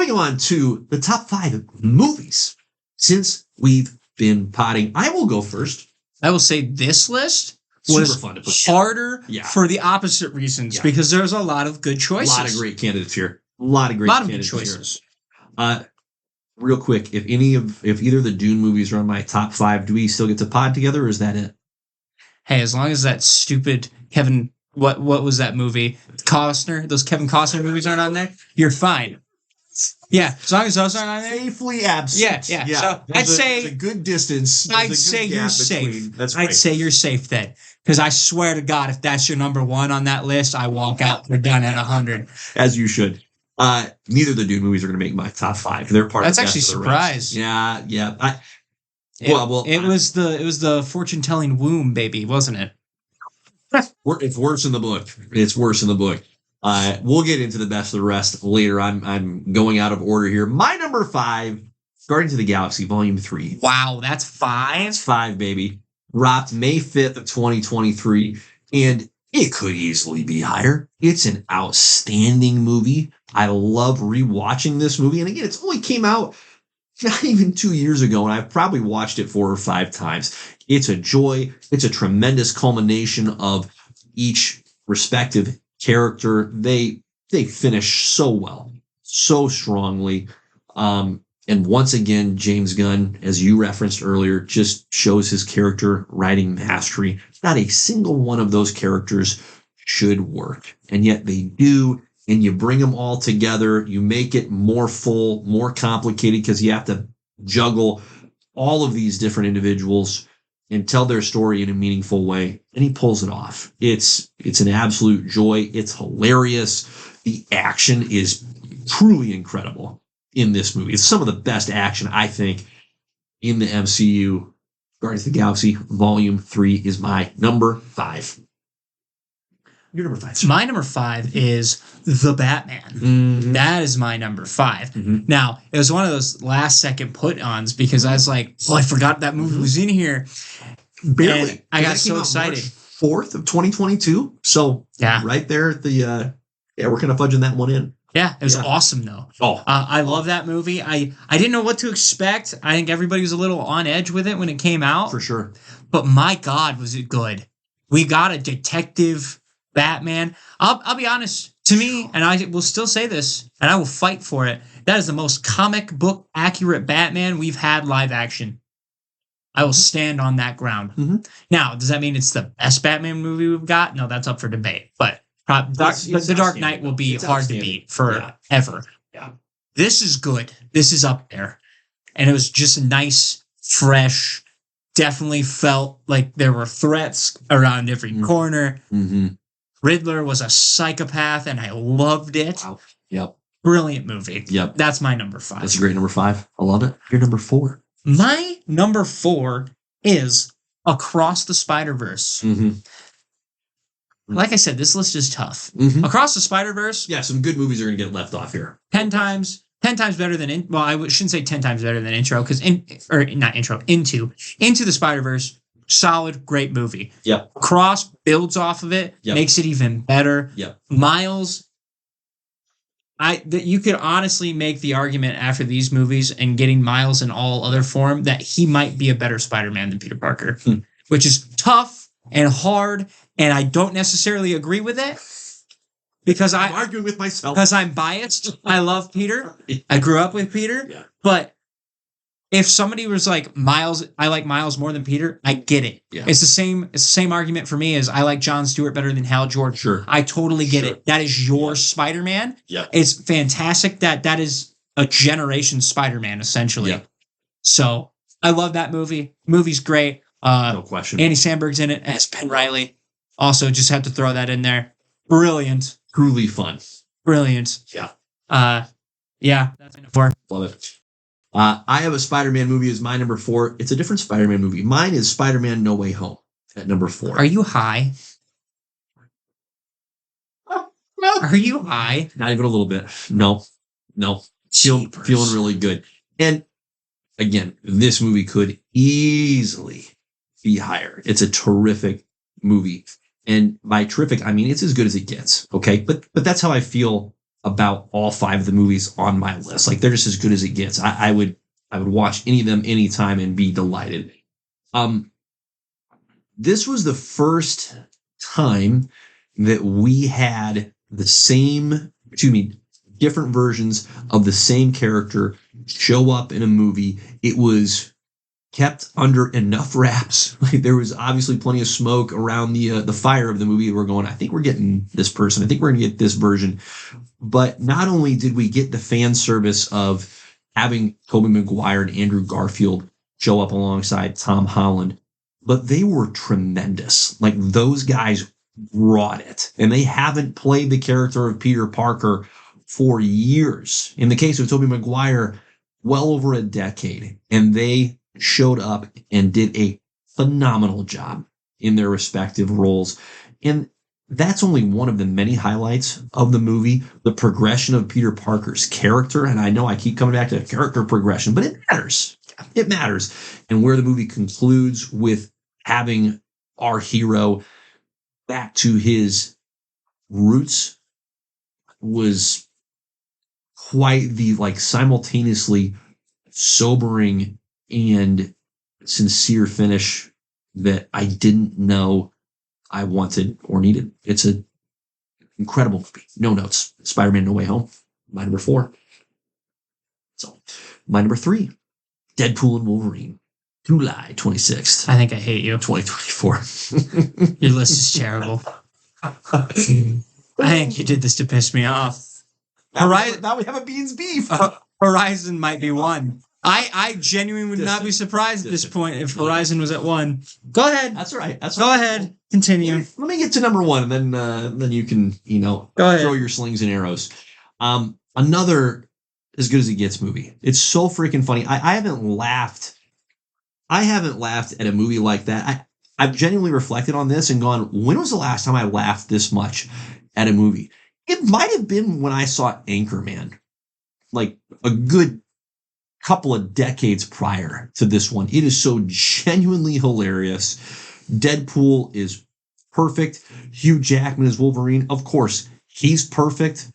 moving on to the top 5 movies since we've been potting. I will go first. I will say this list was Super fun to put harder for the opposite reasons because there's a lot of good choices. A lot of great candidates here. A lot of good choices. Real quick, if either of the Dune movies are on my top 5, do we still get to pod together, or is that it? Hey, as long as that stupid Kevin, what was that movie? Costner, those Kevin Costner movies aren't on there, you're fine. Yeah, as long as those aren't on there. Safely absent. Yeah. So I'd say it's a good distance. I'd say you're safe. That's right. I'd say you're safe then. Because I swear to God, if that's your number 1 on that list, I walk out. We're done at 100. As you should. Neither of the Dune movies are going to make my top 5. They're part. That's of actually surprised. Yeah. It was the fortune telling womb, baby, wasn't it? It's worse in the book. It's worse in the book. We'll get into the best of the rest later. I'm going out of order here. My number 5, Guardians of the Galaxy Volume 3. Wow, that's 5? It's 5, baby. Dropped May 5th of 2023, and it could easily be higher. It's an outstanding movie. I love rewatching this movie. And again, it's only came out not even 2 years ago, and I've probably watched it 4 or 5 times. It's a joy. It's a tremendous culmination of each respective character. They finish so well, so strongly. And once again, James Gunn, as you referenced earlier, just shows his character writing mastery. Not a single one of those characters should work, and yet they do. And you bring them all together. You make it more full, more complicated because you have to juggle all of these different individuals and tell their story in a meaningful way. And he pulls it off. It's an absolute joy. It's hilarious. The action is truly incredible in this movie. It's some of the best action, I think, in the MCU. Guardians of the Galaxy Volume 3 is my number 5. Your number 5. My number 5 is The Batman. Mm-hmm. That is my number 5. Mm-hmm. Now, it was one of those last second put-ons because I was like, I forgot that movie was in here. Barely. And I got so excited. March 4th of 2022. So right there at the we're kind of fudging that one in. Yeah, it was awesome though. I love that movie. I didn't know what to expect. I think everybody was a little on edge with it when it came out. For sure. But my God, was it good. We got a detective Batman. I'll be honest, to me, and I will still say this, and I will fight for it, that is the most comic book accurate Batman we've had live action. I will stand on that ground. Mm-hmm. Now, does that mean it's the best Batman movie we've got? No, that's up for debate. But The Dark Knight will be hard to beat forever. Yeah. This is good. This is up there. And it was just nice, fresh, definitely felt like there were threats around every corner. Mm-hmm. Riddler was a psychopath, and I loved it. Wow. Yep. Brilliant movie. Yep. That's my number 5. That's a great number 5. I love it. Your number 4. My number 4 is Across the Spider-Verse. Mm-hmm. Like I said, this list is tough. Mm-hmm. Across the Spider-Verse. Yeah, some good movies are going to get left off here. 10 times better than I shouldn't say 10 times better than Into the Spider-Verse. Solid, great movie. Yep. Cross builds off of it, makes it even better. Yep. Miles, you could honestly make the argument after these movies and getting Miles in all other form that he might be a better Spider-Man than Peter Parker, which is tough and hard, and I don't necessarily agree with it because I'm arguing with myself because I'm biased. I love Peter. I grew up with Peter, but if somebody was like Miles, I like Miles more than Peter, I get it. Yeah. It's the same argument for me as I like John Stewart better than Hal Jordan. Sure. I totally get it. That is your Spider-Man. Yeah. It's fantastic that is a generation Spider-Man, essentially. Yeah. So I love that movie. Movie's great. No question. Andy Samberg's in it as Ben Reilly. Also, just have to throw that in there. Brilliant. Truly fun. Brilliant. Yeah. That's my number 4. Love it. I have a Spider-Man movie as my number 4. It's a different Spider-Man movie. Mine is Spider-Man No Way Home at number 4. Are you high? Are you high? Not even a little bit. No. Feeling really good. And again, this movie could easily be higher. It's a terrific movie. And by terrific, I mean it's as good as it gets. Okay. But that's how I feel about all 5 of the movies on my list. Like they're just as good as it gets. I would watch any of them anytime and be delighted. This was the first time that we had different versions of the same character show up in a movie. It was kept under enough wraps. Like there was obviously plenty of smoke around the fire of the movie. We're going, I think we're getting this person. I think we're going to get this version. But not only did we get the fan service of having Tobey Maguire and Andrew Garfield show up alongside Tom Holland, but they were tremendous. Like those guys brought it. And they haven't played the character of Peter Parker for years. In the case of Tobey Maguire, well over a decade. And they showed up and did a phenomenal job in their respective roles. And that's only one of the many highlights of the movie, the progression of Peter Parker's character. And I know I keep coming back to character progression, but it matters. It matters. And where the movie concludes with having our hero back to his roots was quite the simultaneously sobering and sincere finish that I didn't know I wanted or needed. It's an incredible movie. No notes. Spider-Man No Way Home. My number 4. So, my number 3, Deadpool and Wolverine. July 26th. I think I hate you. 2024. Your list is terrible. I think you did this to piss me off. Now we have a Beans beef. Horizon might be 1. I genuinely would not be surprised at this point if Horizon was at 1. Go ahead. That's right. Go ahead. Continue. Let me get to number 1, and then you can Go ahead. throw your slings and arrows. Another as good as it gets movie. It's so freaking funny. I haven't laughed at a movie like that. I've genuinely reflected on this and gone, when was the last time I laughed this much at a movie? It might have been when I saw Anchorman, like a good couple of decades prior to this one. It is so genuinely hilarious. Deadpool is perfect. Hugh Jackman is Wolverine. Of course, he's perfect.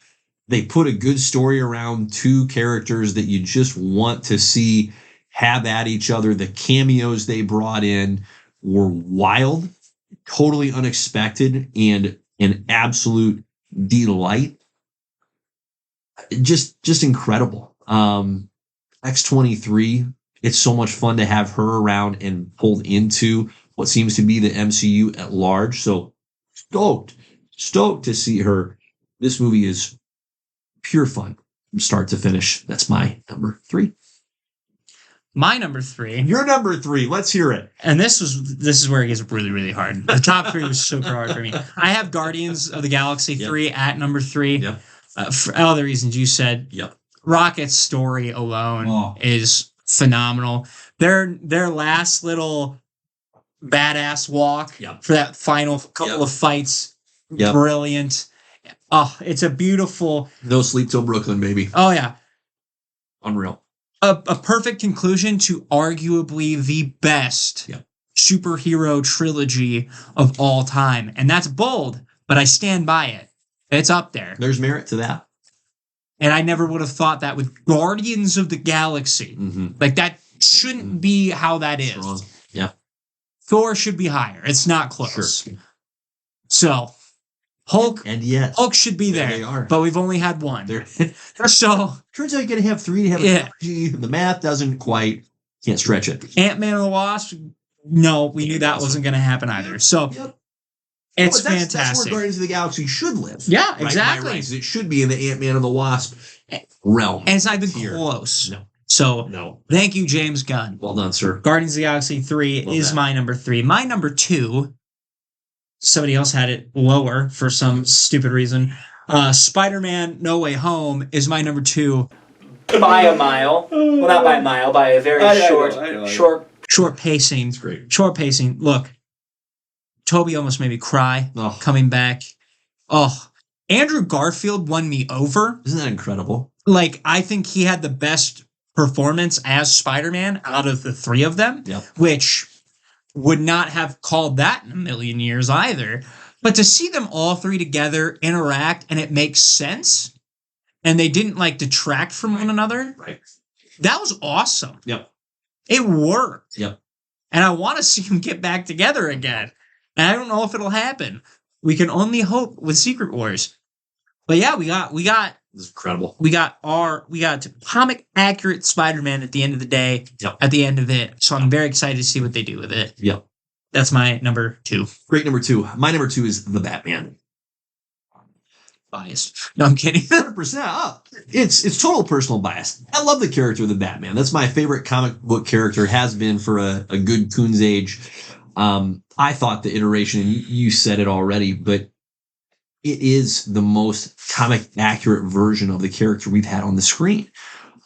They put a good story around 2 characters that you just want to see have at each other. The cameos they brought in were wild, totally unexpected, and an absolute delight. Just incredible. X-23, it's so much fun to have her around and pulled into what seems to be the MCU at large. So stoked to see her. This movie is pure fun from start to finish. That's my number 3. My number 3. Your number 3. Let's hear it. And this is where it gets really, really hard. The top 3 was super hard for me. I have Guardians of the Galaxy 3 at number 3. Yep. For all the reasons you said. Yep. Rocket's story alone is phenomenal. Their last little badass walk for that final couple of fights, brilliant. Oh, it's a beautiful. No Sleep Till Brooklyn, baby. Oh yeah, unreal. A perfect conclusion to arguably the best superhero trilogy of all time, and that's bold, but I stand by it. It's up there. There's merit to that. And I never would have thought that with Guardians of the Galaxy. Mm-hmm. Like, that shouldn't be how that is. Wrong. Yeah. Thor should be higher. It's not close. Sure. So, Hulk should be there. They are. But we've only had 1. So, turns out you're going to have 3 to have a trilogy. The math doesn't quite, can't stretch it. Ant-Man and the Wasp, no, we knew that wasn't going to happen either. So, it's fantastic. That's where Guardians of the Galaxy should live. Yeah, exactly. Right? It should be in the Ant-Man and the Wasp realm. And it's not even close. No. So, thank you, James Gunn. Well done, sir. Guardians of the Galaxy 3 is my number 3. My number 2, somebody else had it lower for some stupid reason. Spider-Man No Way Home is my number 2. By a mile. Well, not by a mile, by a very short pacing. That's great. Short pacing. Look. Toby almost made me cry coming back. Oh, Andrew Garfield won me over. Isn't that incredible? Like, I think he had the best performance as Spider-Man out of the 3 of them, which would not have called that in a million years either. But to see them all 3 together interact and it makes sense, and they didn't like detract from one another. Right. That was awesome. Yep. It worked. Yep. And I want to see them get back together again. And I don't know if it'll happen. We can only hope with Secret Wars. But yeah, we got This is incredible. we got comic accurate Spider-Man at the end of the day. Yep. At the end of it. So I'm very excited to see what they do with it. Yep. That's my number 2. Great number 2. My number 2 is The Batman. Biased. No, I'm kidding. 100% up. It's total personal bias. I love the character of the Batman. That's my favorite comic book character, has been for a good coon's age. I thought the iteration, and you said it already, but it is the most comic accurate version of the character we've had on the screen.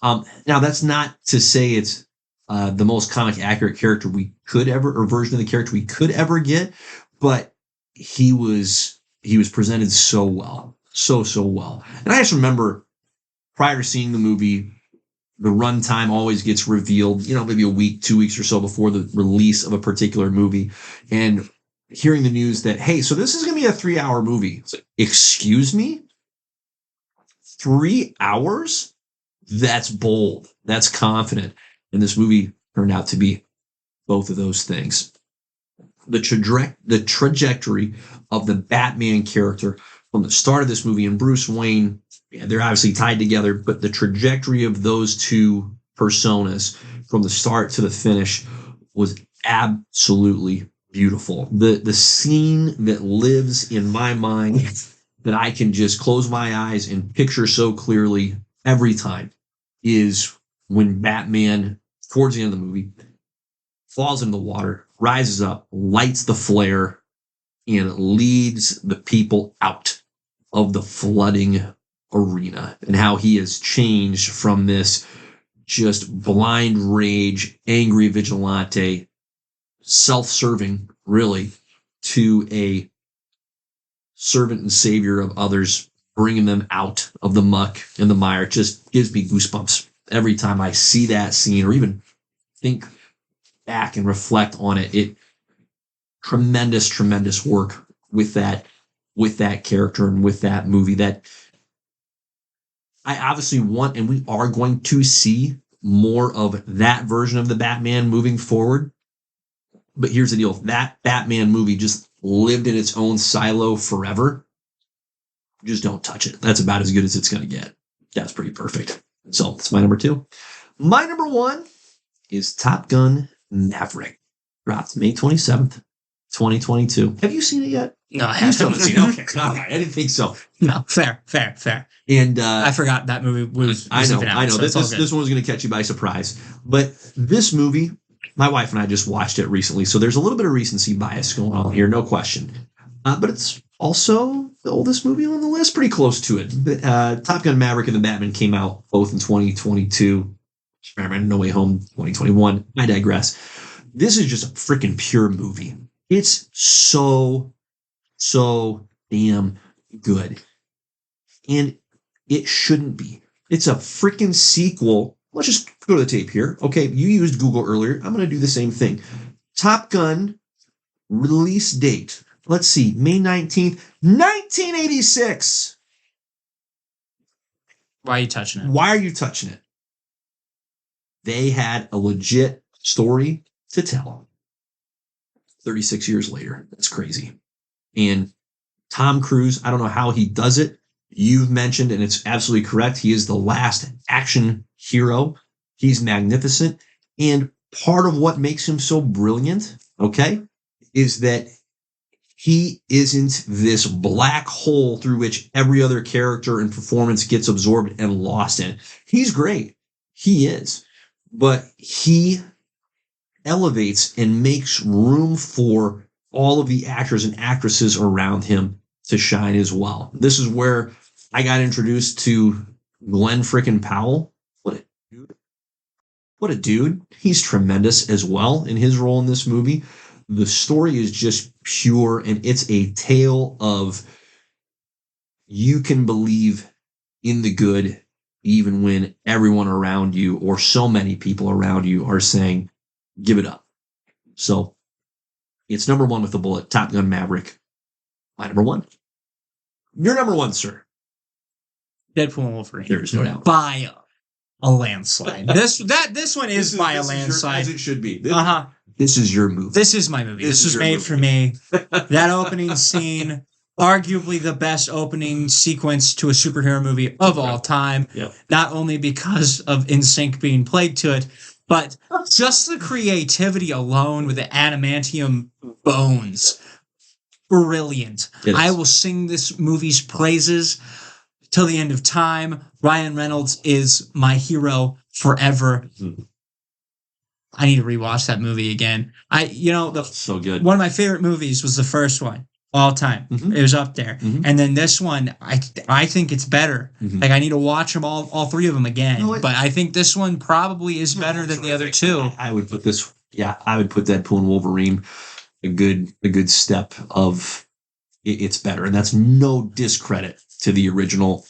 Now, that's not to say it's the most comic accurate character we could ever, or version of the character we could ever get, but he was presented so well. So well. And I just remember prior to seeing the movie, the runtime always gets revealed, maybe a week, 2 weeks or so before the release of a particular movie. And hearing the news that, hey, so this is going to be a 3-hour movie. It's like, excuse me? 3 hours? That's bold. That's confident. And this movie turned out to be both of those things. The trajectory of the Batman character from the start of this movie, and Bruce Wayne, they're obviously tied together, but the trajectory of those two personas from the start to the finish was absolutely beautiful. The scene that lives in my mind that I can just close my eyes and picture so clearly every time is when Batman, towards the end of the movie, falls into the water, rises up, lights the flare, and leads the people out of the flooding arena, and how he has changed from this just blind rage, angry vigilante, self-serving, really, to a servant and savior of others, bringing them out of the muck and the mire. It just gives me goosebumps every time I see that scene, or even think back and reflect on it. Tremendous work with that character and with that movie that I obviously want, and we are going to see more of that version of the Batman moving forward. But here's the deal. If that Batman movie just lived in its own silo forever, just don't touch it. That's about as good as it's going to get. That's pretty perfect. So that's my number 2. My number 1 is Top Gun Maverick. Dropped May 27th, 2022. Have you seen it yet? No, I You still haven't. haven't seen it. Okay. All right. I didn't think so. No, fair. And I forgot that movie was I know. even out, so it's all good. This one was going to catch you by surprise. But this movie, my wife and I just watched it recently, so there's a little bit of recency bias going on here, no question. But it's also the oldest movie on the list, pretty close to it. Top Gun Maverick and The Batman came out both in 2022. Spider-Man No Way Home 2021. I digress. This is just a freaking pure movie. It's so damn good. And it shouldn't be. It's a freaking sequel. Let's just go to the tape here. Okay, you used Google earlier. I'm going to do the same thing. Top Gun release date. Let's see, May 19th, 1986. Why are you touching it? Why are you touching it? They had a legit story to tell. 36 years later. That's crazy. And Tom Cruise, I don't know how he does it. You've mentioned, and it's absolutely correct, he is the last action hero. He's magnificent. And part of what makes him so brilliant, okay, is that he isn't this black hole through which every other character and performance gets absorbed and lost in. He's great. He is. But he elevates and makes room for all of the actors and actresses around him to shine as well. This is where I got introduced to Glenn frickin' Powell. What a dude. He's tremendous as well in his role in this movie. The story is just pure, and it's a tale of you can believe in the good even when everyone around you, or so many people around you, are saying, give it up. So it's number 1 with a bullet. Top Gun Maverick. My number 1. Your number 1, sir. Deadpool and Wolverine. There is no doubt. By a landslide. This one is by a landslide. As it should be. This is your movie. This is my movie. This was made for me. That opening scene, arguably the best opening sequence to a superhero movie of all time. Yep. Not only because of NSYNC being played to it, but just the creativity alone with the adamantium bones. Brilliant. I will sing this movie's praises till the end of time. Ryan Reynolds is my hero forever. Mm-hmm. I need to rewatch that movie again. So good. One of my favorite movies was the first one, all time. Mm-hmm. It was up there. Mm-hmm. And then this one, I think it's better. Mm-hmm. Like I need to watch them all three of them again. You know, but I think this one probably is better than the other two. I would put Deadpool and Wolverine a good step of it's better, and that's no discredit to the original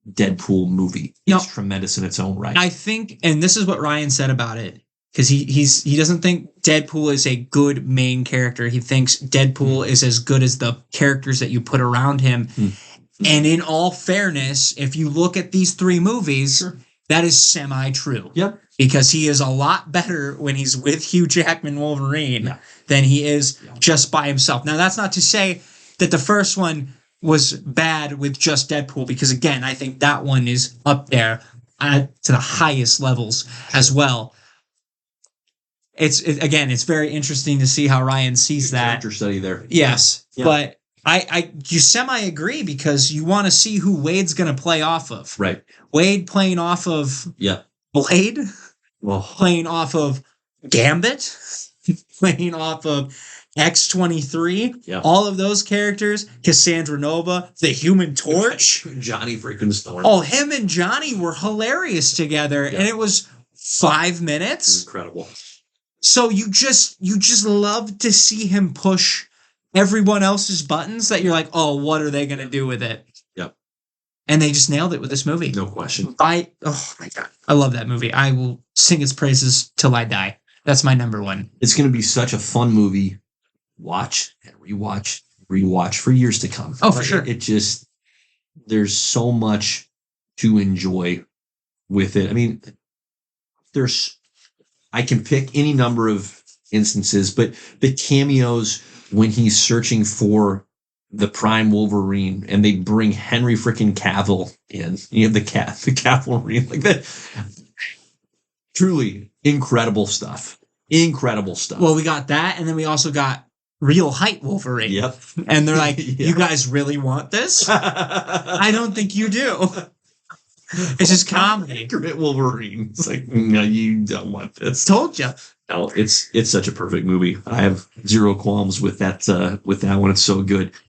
Deadpool movie. It's tremendous in its own right. I think, and this is what Ryan said about it, because he doesn't think Deadpool is a good main character. He thinks Deadpool is as good as the characters that you put around him. And in all fairness, if you look at these three movies, that is semi-true. Yep. Because he is a lot better when he's with Hugh Jackman Wolverine than he is just by himself. Now, that's not to say that the first one was bad with just Deadpool, because again, I think that one is up there to the highest levels as well. It's very interesting to see how Ryan sees that. Character study there. Yes, Yeah. but you semi-agree, because you want to see who Wade's going to play off of. Right. Wade playing off of Blade, playing off of Gambit, playing off of X-23, all of those characters, Cassandra Nova, the Human Torch. Johnny freaking Storm. Oh, him and Johnny were hilarious together, and it was 5 minutes. Incredible. So you just love to see him push everyone else's buttons that you're like, oh, what are they going to do with it? Yep. And they just nailed it with this movie. No question. Oh my God. I love that movie. I will sing its praises till I die. That's my number one. It's going to be such a fun movie. Watch and rewatch for years to come. Oh, for sure. It just, there's so much to enjoy with it. I mean, I can pick any number of instances, but the cameos when he's searching for the Prime Wolverine and they bring Henry freaking Cavill in, you have the Cavalry, like that. Truly incredible stuff. Incredible stuff. Well, we got that, and then we also got real height Wolverine. Yep. And they're like, you guys really want this? I don't think you do. It's just comedy. Accurate Wolverine. It's like, no, you don't want this. Told you. No, it's such a perfect movie. I have zero qualms with that one. It's so good.